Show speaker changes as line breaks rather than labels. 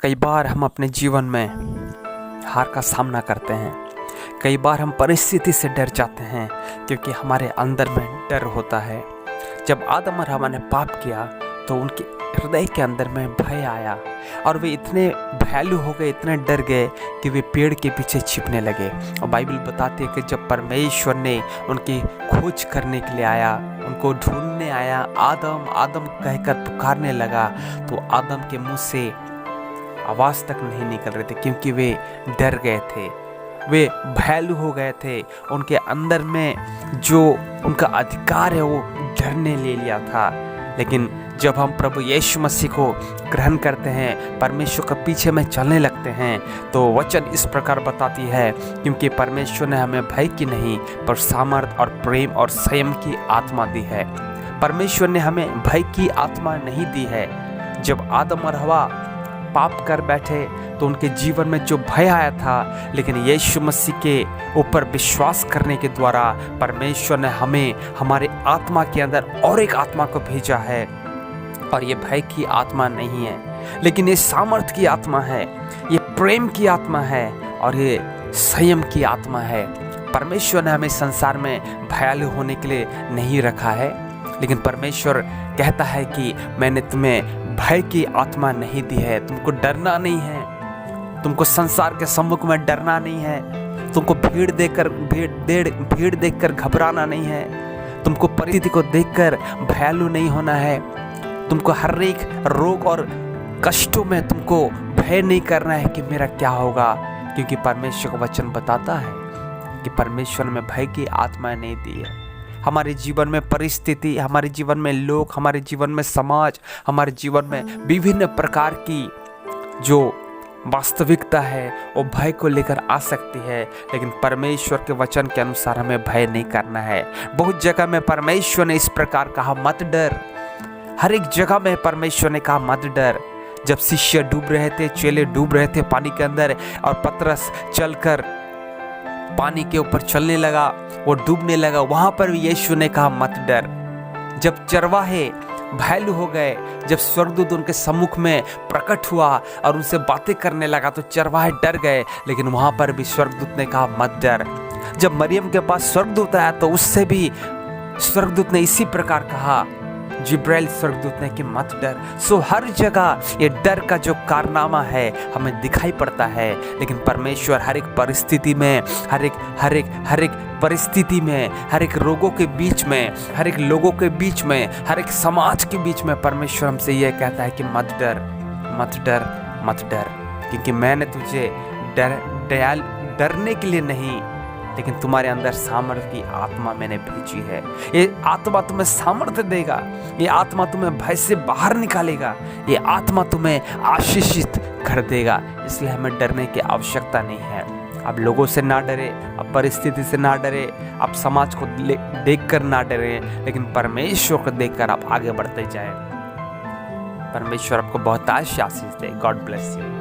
कई बार हम अपने जीवन में हार का सामना करते हैं। कई बार हम परिस्थिति से डर जाते हैं क्योंकि हमारे अंदर में डर होता है। जब आदम और हवा ने पाप किया तो उनके हृदय के अंदर में भय आया और वे इतने भयालु हो गए, इतने डर गए कि वे पेड़ के पीछे छिपने लगे। और बाइबल बताती है कि जब परमेश्वर ने उनकी खोज करने के लिए आया, उनको ढूंढने आया, आदम आदम कहकर पुकारने लगा, तो आदम के मुंह से आवाज़ तक नहीं निकल रहे थे क्योंकि वे डर गए थे, वे भयालु हो गए थे। उनके अंदर में जो उनका अधिकार है वो डर ने ले लिया था। लेकिन जब हम प्रभु यीशु मसीह को ग्रहण करते हैं, परमेश्वर के पीछे में चलने लगते हैं, तो वचन इस प्रकार बताती है, क्योंकि परमेश्वर ने हमें भय की नहीं पर सामर्थ और प्रेम और संयम की आत्मा दी है। परमेश्वर ने हमें भय की आत्मा नहीं दी है। जब आदम और हवा पाप कर बैठे तो उनके जीवन में जो भय आया था, लेकिन यीशु मसीह के ऊपर विश्वास करने के द्वारा परमेश्वर ने हमें हमारे आत्मा के अंदर और एक आत्मा को भेजा है। और ये भय की आत्मा नहीं है, लेकिन ये सामर्थ की आत्मा है, ये प्रेम की आत्मा है और ये संयम की आत्मा है। परमेश्वर ने हमें संसार में भयालु होने के लिए नहीं रखा है, लेकिन परमेश्वर कहता है कि मैंने तुम्हें भय की आत्मा नहीं दी है। तुमको डरना नहीं है, तुमको संसार के सम्मुख में डरना नहीं है, तुमको भीड़ देखकर घबराना नहीं है, तुमको परिस्थिति को देखकर भयालु नहीं होना है, तुमको हर एक रोग और कष्टों में तुमको भय नहीं करना है कि मेरा क्या होगा, क्योंकि परमेश्वर का वचन बताता है कि परमेश्वर ने भय की आत्मा नहीं दी है। हमारे जीवन में परिस्थिति, हमारे जीवन में लोग, हमारे जीवन में समाज, हमारे जीवन में विभिन्न प्रकार की जो वास्तविकता है वो भय को लेकर आ सकती है, लेकिन परमेश्वर के वचन के अनुसार हमें भय नहीं करना है। बहुत जगह में परमेश्वर ने इस प्रकार कहा मत डर, हर एक जगह में परमेश्वर ने कहा मत डर। जब शिष्य डूब रहे थे, चेले डूब रहे थे पानी के अंदर और पतरस चलकर पानी के ऊपर चलने लगा, वो डूबने लगा, वहां पर भी यीशु ने कहा मत डर। जब चरवाहे भयालु हो गए, जब स्वर्गदूत उनके सम्मुख में प्रकट हुआ और उनसे बातें करने लगा तो चरवाहे डर गए, लेकिन वहां पर भी स्वर्गदूत ने कहा मत डर। जब मरियम के पास स्वर्गदूत आया तो उससे भी स्वर्गदूत ने इसी प्रकार कहा, जिब्राइल स्वर्गदूत ने कि मत डर। सो हर जगह ये डर का जो कारनामा है हमें दिखाई पड़ता है, लेकिन परमेश्वर हर एक परिस्थिति में, हर एक परिस्थिति में, हर एक रोगों के बीच में, हर एक लोगों के बीच में, हर एक समाज के बीच में परमेश्वर हमसे यह कहता है कि मत डर, मत डर, मत डर, क्योंकि मैंने तुझे डरने के लिए नहीं, लेकिन तुम्हारे अंदर सामर्थ्य की आत्मा मैंने भेजी है। ये आत्मा तुम्हें सामर्थ्य देगा, ये आत्मा तुम्हें भय से बाहर निकालेगा, ये आत्मा तुम्हें आशीषित कर देगा। इसलिए हमें डरने की आवश्यकता नहीं है। अब लोगों से ना डरे, अब परिस्थिति से ना डरे, अब समाज को देखकर ना डरे, लेकिन परमेश्वर को देखकर आप आगे बढ़ते जाए। परमेश्वर आपको बहुत आशीष दे। God bless you.